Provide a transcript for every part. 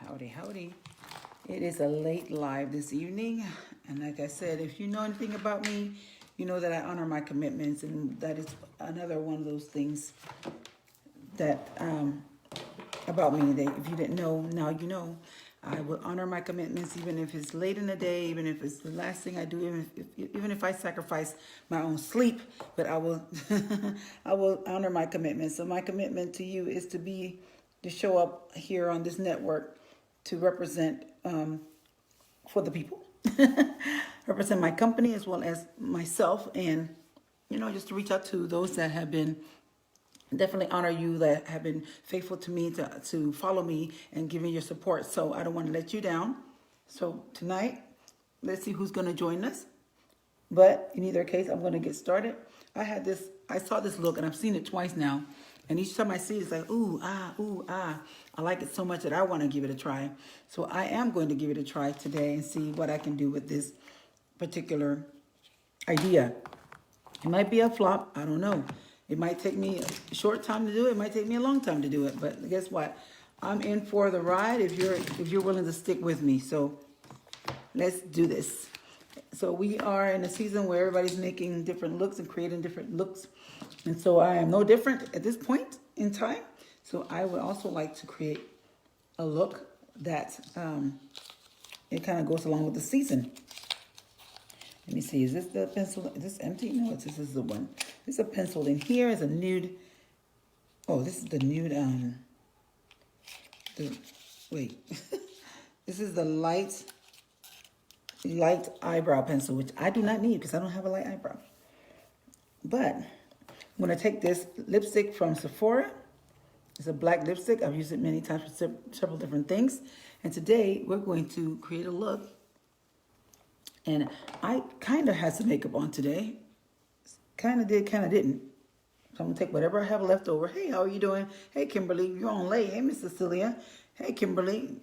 Howdy, howdy. It is a late live this evening. And like I said, if you know anything about me, you know that I honor my commitments. And that is another one of those things that about me that if you didn't know, now you know. I will honor my commitments even if it's late in the day, even if it's the last thing I do, even if I sacrifice my own sleep, but I will I will honor my commitments. So my commitment to you is to show up here on this network to represent for the people, represent my company as well as myself, and just to reach out to those that have been definitely honor you that have been faithful to me to follow me and give me your support. So I don't want to let you down. So tonight, let's see who's going to join us. But in either case, I'm going to get started. I saw this look and I've seen it twice now. And each time I see it, it's like, ooh, ah, ooh, ah. I like it so much that I want to give it a try. So I am going to give it a try today and see what I can do with this particular idea. It might be a flop. I don't know. It might take me a short time to do it. It might take me a long time to do it. But guess what? I'm in for the ride if you're willing to stick with me. So let's do this. So we are in a season where everybody's making different looks and creating different looks. And so I am no different at this point in time. So I would also like to create a look that it kind of goes along with the season. Let me see, is this the pencil? Is this empty? No, this is the one. This is a pencil in here. Is a nude. Oh, this is the nude. Wait. This is the light eyebrow pencil, which I do not need because I don't have a light eyebrow. But I'm going to take this lipstick from Sephora. It's a black lipstick. I've used it many times for several different things. And today we're going to create a look. And I kind of had some makeup on today. Kind of did, kind of didn't. So I'm going to take whatever I have left over. Hey, how are you doing? Hey, Kimberly, you're on late. Hey, Miss Cecilia. Hey, Kimberly.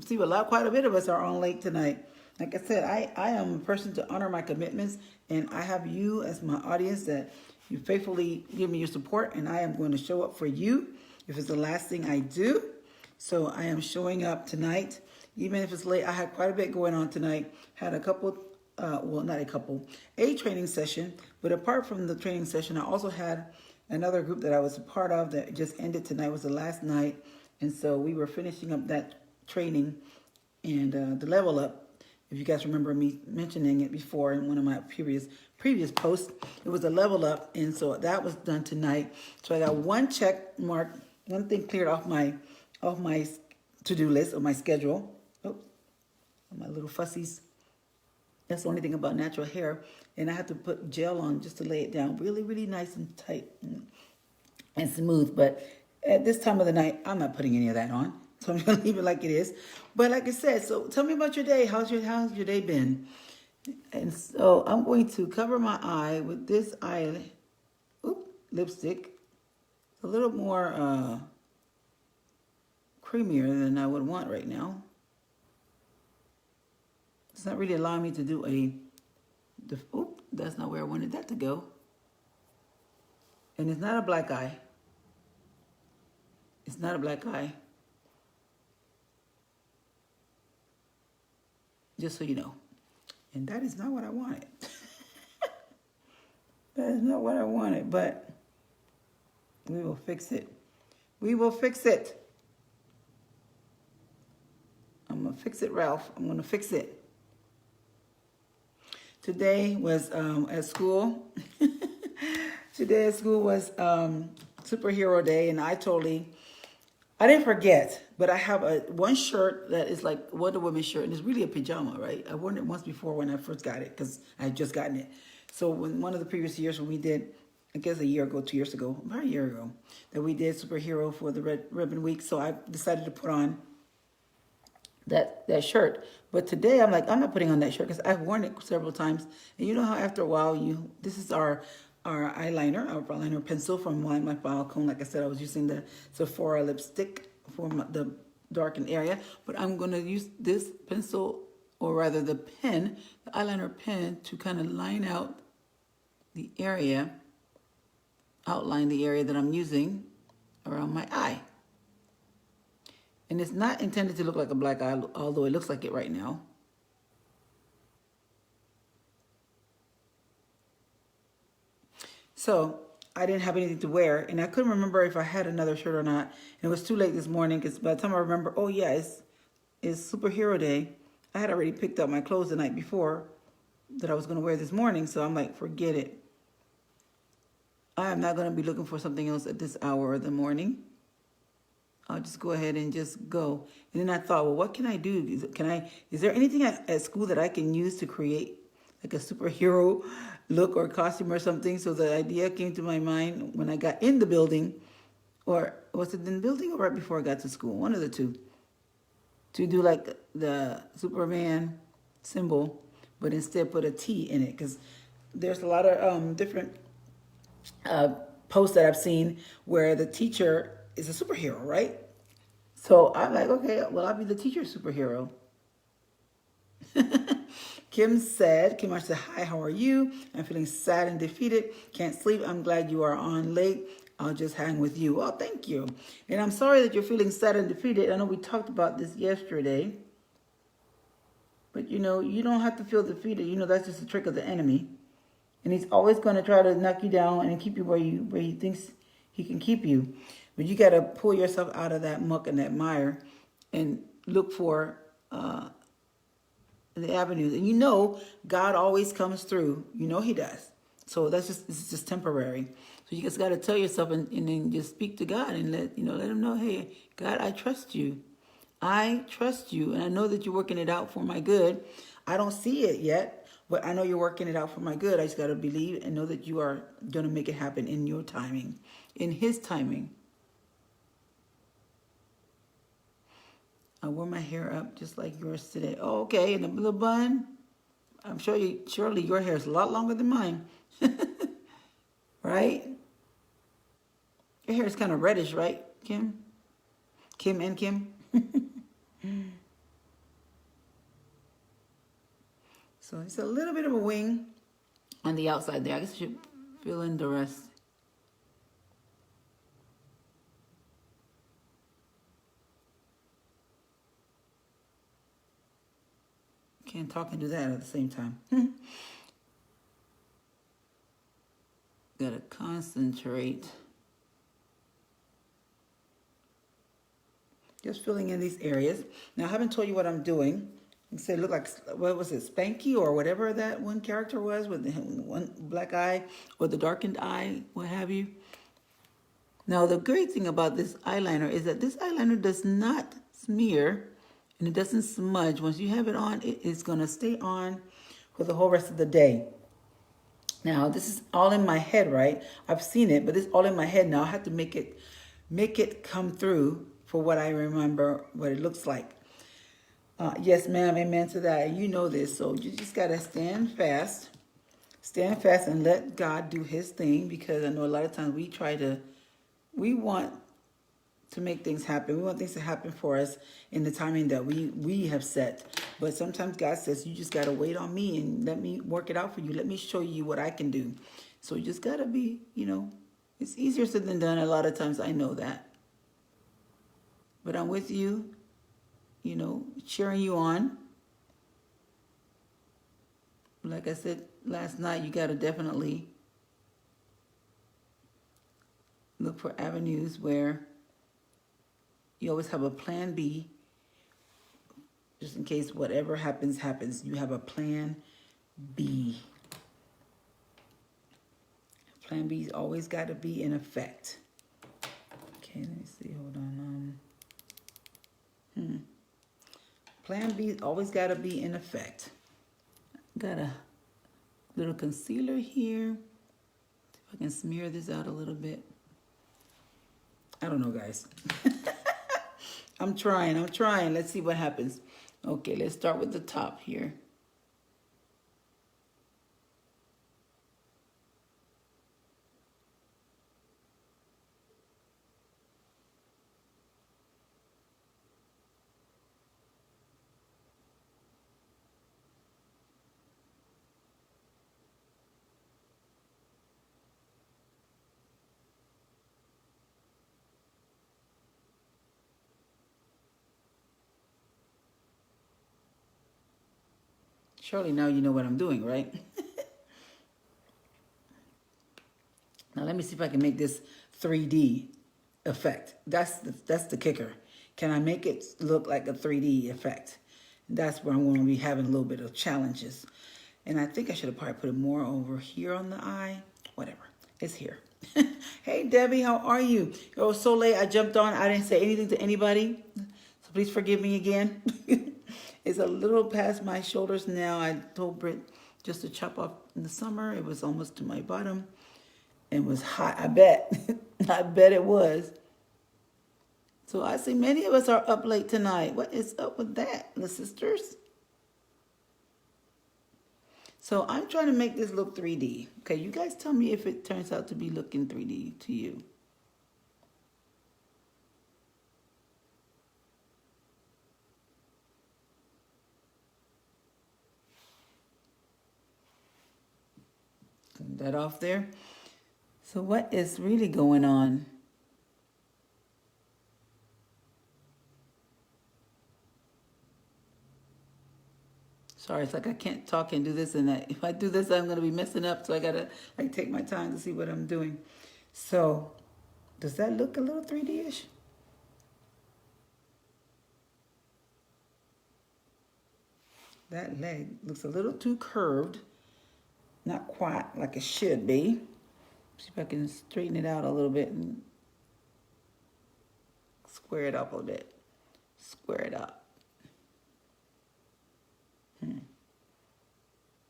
See, quite a bit of us are on late tonight. Like I said, I am a person to honor my commitments. And I have you as my audience that you faithfully give me your support. And I am going to show up for you if it's the last thing I do. So I am showing up tonight. Even if it's late, I had quite a bit going on tonight. Had a couple, a training session. But apart from the training session, I also had another group that I was a part of that just ended tonight. It was the last night. And so we were finishing up that training and the level up. If you guys remember me mentioning it before in one of my previous posts, it was a level up. And so that was done tonight. So I got one check mark, one thing cleared off my to-do list of my schedule. Oh, my little fussies. That's the only thing about natural hair. And I have to put gel on just to lay it down really, really nice and tight and smooth. But at this time of the night, I'm not putting any of that on. So I'm going to leave it like it is. But like I said, so tell me about your day. How's your day been? And so I'm going to cover my eye with this lipstick. A little more creamier than I would want right now. It's not really allowing me to do that's not where I wanted that to go. And it's not a black eye. It's not a black eye. Just so you know. And that is not what I wanted. That is not what I wanted, but we will fix it. We will fix it. I'm going to fix it, Ralph. I'm going to fix it. Today was at school. Today at school was superhero day, and I didn't forget, but I have one shirt that is like Wonder Woman shirt, and it's really a pajama, right? I worn it once before when I first got it because I had just gotten it. So when one of the previous years when we did, I guess a year ago, 2 years ago, about a year ago, that we did superhero for the Red Ribbon Week, so I decided to put on that shirt. But today I'm like, I'm not putting on that shirt because I've worn it several times. And you know how after a while this is our eyeliner pencil from my file cone. Like I said, I was using the Sephora lipstick for the darkened area. But I'm going to use this pencil, or rather the pen, the eyeliner pen, to kind of outline the area that I'm using around my eye. And it's not intended to look like a black eye, although it looks like it right now. So I didn't have anything to wear, and I couldn't remember if I had another shirt or not. And it was too late this morning because by the time I remember, oh yeah, it's superhero day. I had already picked up my clothes the night before that I was going to wear this morning, so I'm like, forget it. I am not going to be looking for something else at this hour of the morning. I'll just go ahead and just go. And then I thought, well, what can I do? Is there anything at school that I can use to create like a superhero look or costume or something? So the idea came to my mind when I got in the building, or was it in the building or right before I got to school? One of the two. To do like the Superman symbol, but instead put a T in it, because there's a lot of different posts that I've seen where the teacher is a superhero, right? So I'm like, okay, well, I'll be the teacher superhero. Kim said, hi, how are you? I'm feeling sad and defeated. Can't sleep. I'm glad you are on late. I'll just hang with you. Well, thank you. And I'm sorry that you're feeling sad and defeated. I know we talked about this yesterday. But, you know, you don't have to feel defeated. You know, that's just a trick of the enemy. And he's always going to try to knock you down and keep you where he thinks he can keep you. But you got to pull yourself out of that muck and that mire and look for the avenues. And you know, God always comes through. You know he does. So this is just temporary. So you just got to tell yourself and then just speak to God and let him know, hey, God, I trust you. I trust you, and I know that you're working it out for my good. I don't see it yet, but I know you're working it out for my good. I just got to believe and know that you are going to make it happen in your timing, in his timing. I wore my hair up just like yours today. Oh, okay, in a little bun. I'm sure surely your hair is a lot longer than mine. Right? Your hair is kind of reddish, right, Kim? Kim and Kim? So it's a little bit of a wing on the outside there. I guess you should fill in the rest. Can't talk and do that at the same time. Gotta concentrate. Just filling in these areas. Now I haven't told you what I'm doing. You say look like, what was it, Spanky or whatever that one character was with the one black eye or the darkened eye, what have you. Now the great thing about this eyeliner is that this eyeliner does not smear and it doesn't smudge. Once you have it on, it is gonna stay on for the whole rest of the day. Now this is all in my head, right? I've seen it, but it's all in my head now. I have to make it come through for what I remember, what it looks like. Yes, ma'am, amen to that. You know this, so you just got to stand fast and let God do his thing, because I know a lot of times we want to make things happen. We want things to happen for us in the timing that we have set. But sometimes God says, you just got to wait on me and let me work it out for you. Let me show you what I can do. So you just got to be, it's easier said than done a lot of times. I know that. But I'm with you, cheering you on. Like I said last night, you got to definitely look for avenues where you always have a plan B. Just in case whatever happens, you have a plan B. Plan B's always got to be in effect. Okay, let me see, hold on. Plan B always got to be in effect. Got a little concealer here. See if I can smear this out a little bit. I don't know, guys. I'm trying. Let's see what happens. Okay, let's start with the top here. Surely now you know what I'm doing, right? Now let me see if I can make this 3D effect. That's the kicker. Can I make it look like a 3D effect? That's where I'm going to be having a little bit of challenges. And I think I should have probably put it more over here on the eye. Whatever. It's here. Hey, Debbie, how are you? It was so late. I jumped on. I didn't say anything to anybody. So please forgive me again. It's a little past my shoulders now. I told Britt just to chop off in the summer. It was almost to my bottom. It was hot. I bet. I bet it was. So I see many of us are up late tonight. What is up with that, the sisters? So I'm trying to make this look 3D. Okay, you guys tell me if it turns out to be looking 3D to you. Turn that off there. So what is really going on? Sorry, it's like I can't talk and do this and that. If I do this, I'm going to be messing up. So I got to like take my time to see what I'm doing. So does that look a little 3D-ish? That leg looks a little too curved. Not quite like it should be. See if I can straighten it out a little bit and square it up a bit. Square it up.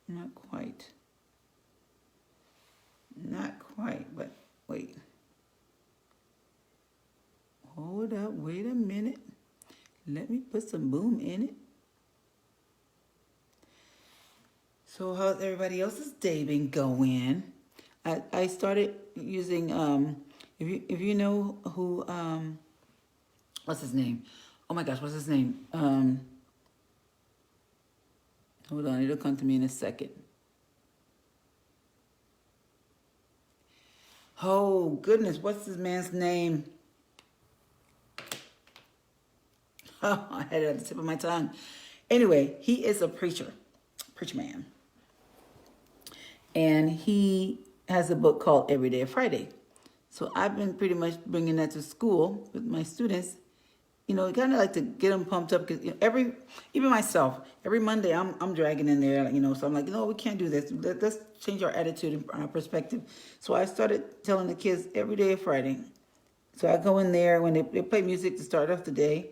Not quite. Not quite, but wait. Hold up, wait a minute. Let me put some boom in it. So how's everybody else's day been going? I started using if you know who what's his name? Oh my gosh, what's his name? Hold on, it'll come to me in a second. Oh, goodness, what's this man's name? Oh, I had it at the tip of my tongue. Anyway, he is a preacher man. And he has a book called Every Day of Friday. So I've been pretty much bringing that to school with my students. You know, kind of like to get them pumped up because even myself, every Monday I'm dragging in there, you know. So I'm like, you know, we can't do this. Let's change our attitude and our perspective. So I started telling the kids every day of Friday. So I go in there when they play music to start off the day,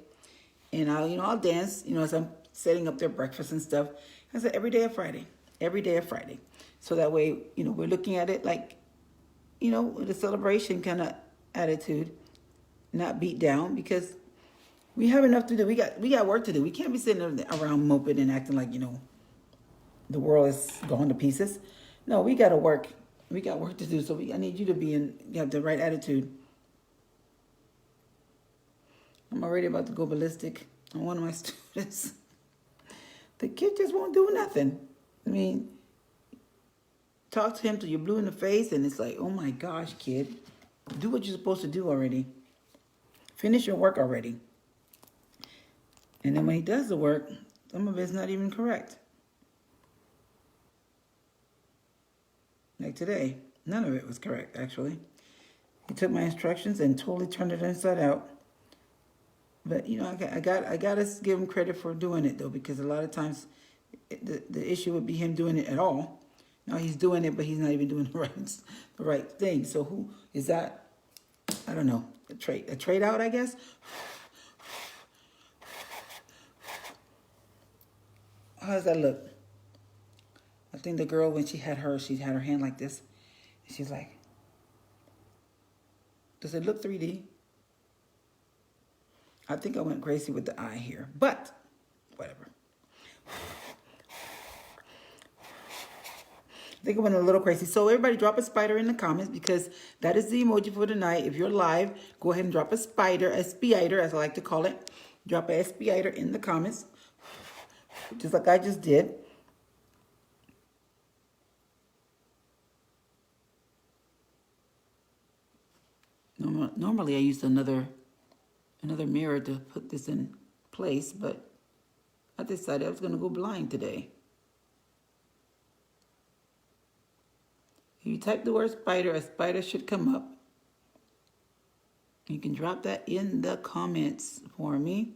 and I'll dance, as I'm setting up their breakfast and stuff. I said every day of Friday, every day of Friday. So that way, we're looking at it like, with a celebration kind of attitude, not beat down because. We have enough to do. We got work to do. We can't be sitting around moping and acting like, the world is gone to pieces. No, we got to work. We got work to do. So I need you to have the right attitude. I'm already about to go ballistic on one of my students. The kid just won't do nothing. I mean, talk to him till you're blue in the face and it's like, oh my gosh, kid, do what you're supposed to do already. Finish your work already. And then when he does the work, some of it's not even correct. Like today, none of it was correct, actually. He took my instructions and totally turned it inside out. But, I got to give him credit for doing it, though, because a lot of times the issue would be him doing it at all. Now he's doing it, but he's not even doing the right thing. So who is that? I don't know. A trade out, I guess? How does that look? I think the girl, when she had her hand like this. And she's like, does it look 3D? I think I went crazy with the eye here, but whatever. I think I went a little crazy. So everybody drop a spider in the comments because that is the emoji for tonight. If you're live, go ahead and drop a spider, a spider, as I like to call it. Drop a spider in the comments. Just like I just did. Normally I used another mirror to put this in place, but I decided I was going to go blind today. If you type the word spider, a spider should come up. You can drop that in the comments for me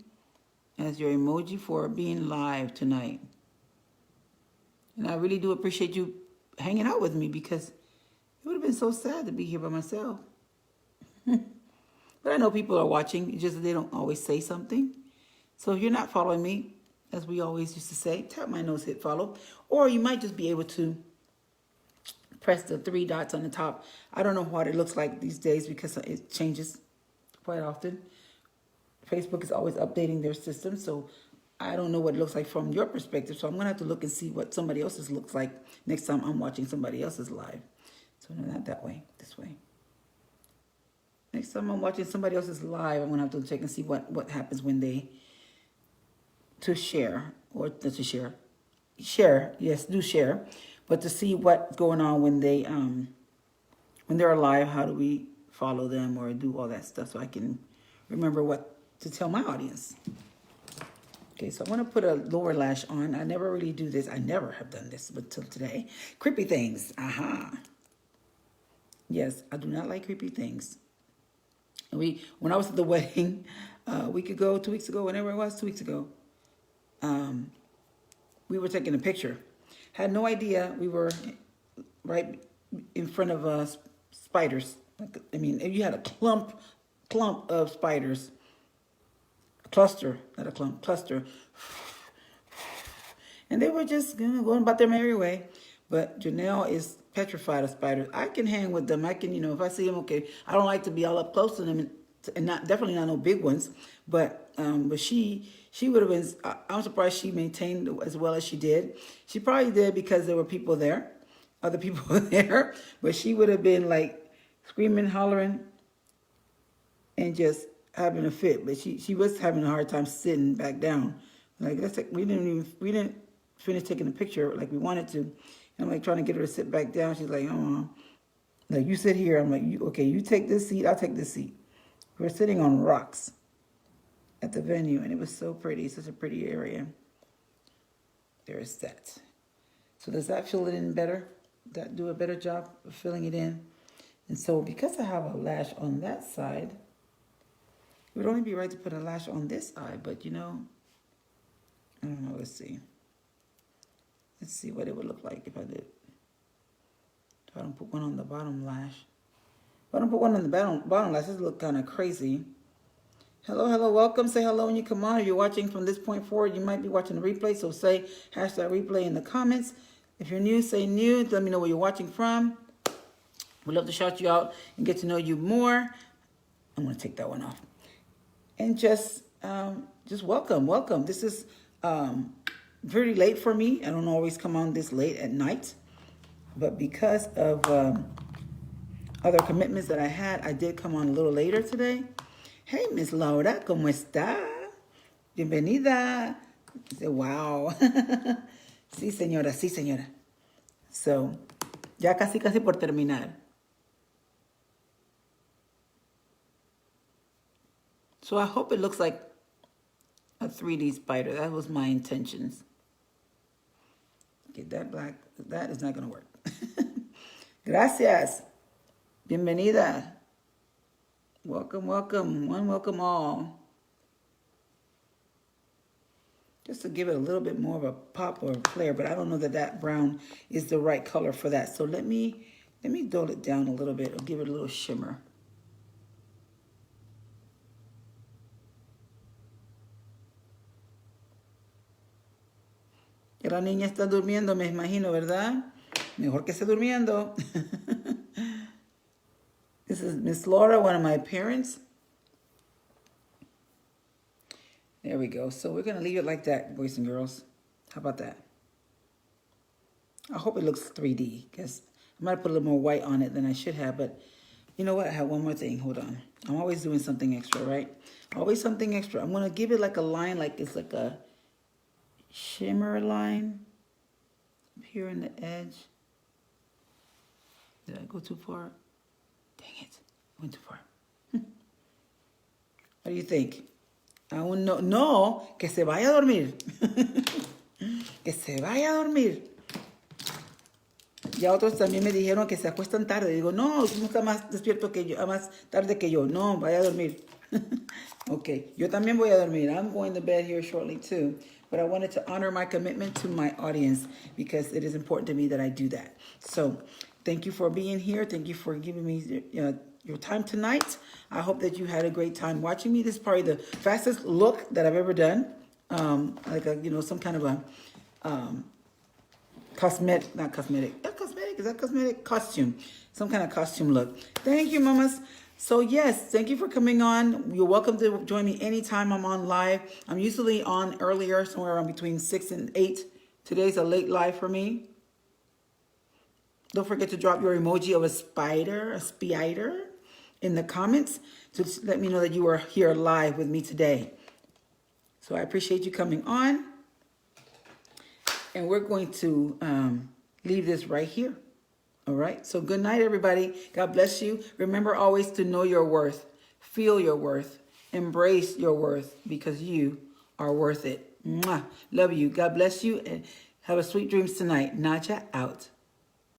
as your emoji for being live tonight. And I really do appreciate you hanging out with me, because it would have been so sad to be here by myself. But I know people are watching. It's just that they don't always say something. So if you're not following me, as we always used to say, tap my nose, hit follow. Or you might just be able to press the 3 dots on the top. I don't know what it looks like these days because it changes quite often. Facebook is always updating their system, so I don't know what it looks like from your perspective. So I'm going to have to look and see what somebody else's looks like next time I'm watching somebody else's live. So no, not that way, this way. Next time I'm watching somebody else's live, I'm going to have to check and see what happens when they share, yes, do share, but to see what's going on when they're live. How do we follow them or do all that stuff so I can remember what to tell my audience? Okay, so I'm going to put a lower lash on. I never really do this. I never have done this until today. Creepy things. Aha. Yes, I do not like creepy things. When I was at the wedding a week ago, 2 weeks ago, whenever it was, 2 weeks ago, we were taking a picture. Had no idea we were right in front of spiders. I mean, you had a clump of spiders. A cluster, not a clump, cluster. And they were just going about their merry way. But Janelle is petrified of spiders. I can hang with them. I can, if I see them, okay. I don't like to be all up close to them, and definitely not no big ones. But she would have been. I'm surprised she maintained as well as she did. She probably did because there were people there, other people there. But she would have been like screaming, hollering, and just having a fit. But she was having a hard time sitting back down. Like we didn't finish taking the picture like we wanted to. I'm like trying to get her to sit back down. She's like, oh, like you sit here. I'm like, okay, you take this seat. I'll take this seat. We're sitting on rocks at the venue, and it was so pretty, such a pretty area. There's that. So does that fill it in better? That do a better job of filling it in? And so because I have a lash on that side, it would only be right to put a lash on this eye, but I don't know, let's see. Let's see what it would look like if I did. If I don't put one on the bottom lash. If I don't put one on the bottom lash, this look kind of crazy. Hello, welcome. Say hello when you come on. If you're watching from this point forward, you might be watching the replay, so say #replay in the comments. If you're new, say new. Let me know where you're watching from. We'd love to shout you out and get to know you more. I'm going to take that one off. And just welcome. This is pretty late for me. I don't always come on this late at night. But because of other commitments that I had, I did come on a little later today. Hey, Miss Laura, ¿cómo está? Bienvenida. I said, wow. Sí, señora. So, ya casi por terminar. So I hope it looks like a 3D spider. That was my intentions. Get that black. That is not going to work. Gracias. Bienvenida. Welcome. Welcome all. Just to give it a little bit more of a pop or a flare, but I don't know that brown is the right color for that. So let me dull it down a little bit or give it a little shimmer. Que la niña está durmiendo, me imagino, ¿verdad? Mejor que esté durmiendo. This is Miss Laura, one of my parents. There we go. So we're going to leave it like that, boys and girls. How about that? I hope it looks 3D, because I might have put a little more white on it than I should have, but you know what? I have one more thing. Hold on. I'm always doing something extra, right? Always something extra. I'm going to give it like a line, like it's like a shimmer line up here in the edge. Did I go too far? Dang it. I went too far. What do you think? Aún no. No, que se vaya a dormir. Que se vaya a dormir. Ya otros también me dijeron que se acuestan tarde. Digo, no, usted está más despierto que yo, más tarde que yo. No, vaya a dormir. Okay, yo también voy a dormir. I'm going to bed here shortly too. But I wanted to honor my commitment to my audience because it is important to me that I do that. So thank you for being here. Thank you for giving me your time tonight. I hope that you had a great time watching me. This is probably the fastest look that I've ever done. Like a, some kind of a cosmetic, not cosmetic. Cosmetic, is that cosmetic? Costume. Some kind of costume look. Thank you, mamas. So yes, thank you for coming on. You're welcome to join me anytime I'm on live. I'm usually on earlier, somewhere around between 6 and 8. Today's a late live for me. Don't forget to drop your emoji of a spider, in the comments to let me know that you are here live with me today. So I appreciate you coming on. And we're going to leave this right here. All right. So good night, everybody. God bless you. Remember always to know your worth, feel your worth, embrace your worth because you are worth it. Mwah. Love you. God bless you and have a sweet dreams tonight. Nacha out.